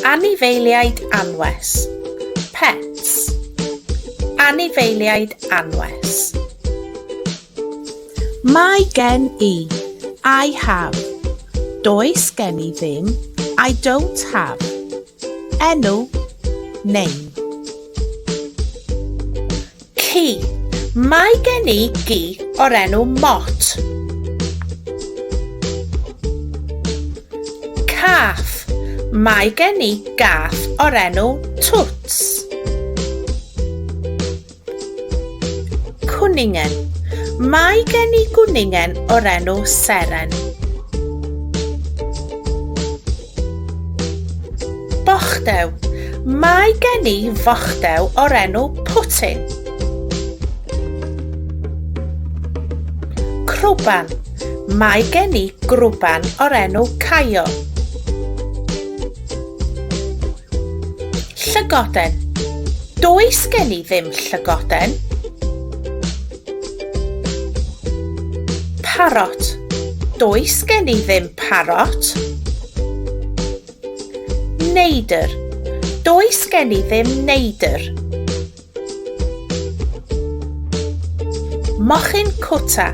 Anifeiliaid Anwes. Pets. Anifeiliaid Anwes. Mae gen I. I have. Does gen I ddim. I don't have. Enw. Name. Ci. Mae gen I gi o'r enw Mot. Cath. Mae gen I gath o'r enw Twts. Cwningen. Mae gen I gwningen o'r enw Seren. Bochdew. Mae gen I fochdew o'r enw Pwtyn. Crwban. Mae gen I grwban o'r enw Caio. Llygoden. Does gen I ddim llygoden. Parot. Does gen I ddim parot. Neidr. Does gen I ddim neidr. Mochyn cwta.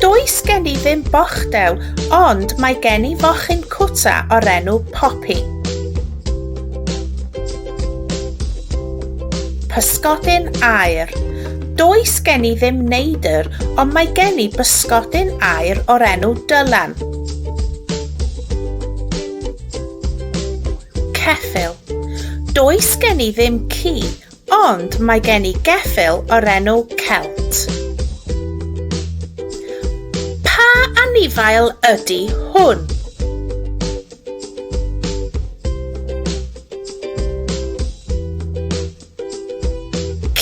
Does gen I ddim bochdew, ond mae gen I fochyn cwta o'r enw Poppy. Pysgodyn aur. Does gen I ddim neidr, ond mae gen I bysgodyn aur o'r enw Dylan. Ceffyl. Does gen I ddim ci, ond mae gen I geffyl o'r enw Celt. Pa anifail ydy hwn?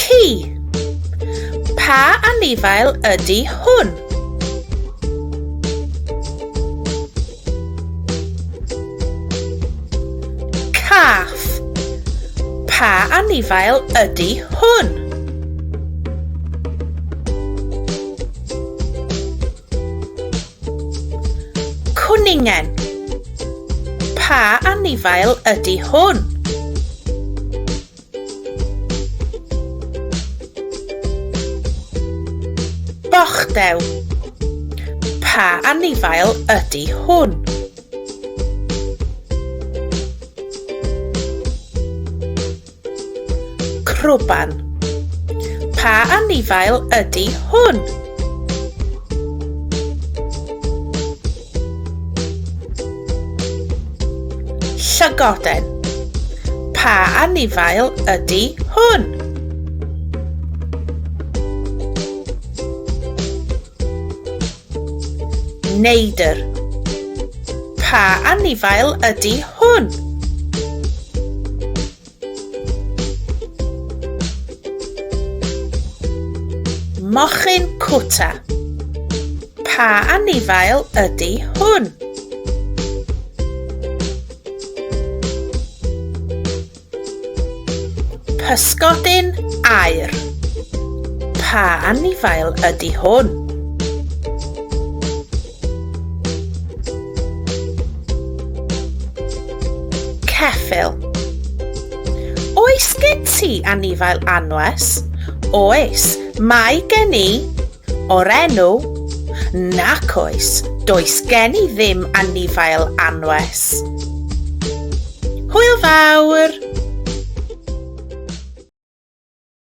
Ci. Pa anifail ydy hwn? Cath. Pa anifail ydy hwn? Cwningen. Pa anifail ydy hwn? Bochdew. Pa anifail ydy hwn? Crwban. Pa anifail ydy hwn? Llygoden. Pa anifail ydy hwn? Neidr. Pa anifail ydy hwn? Mochyn cwta. Pa anifail ydy hwn? Pysgodyn aur. Pa anifail ydy hwn? Ceffyl. Oes gen ti anifail anwes? Oes. Mae gen I o'r enw. Nac oes. Does gen I ddim anifail anwes. Hwyl fawr!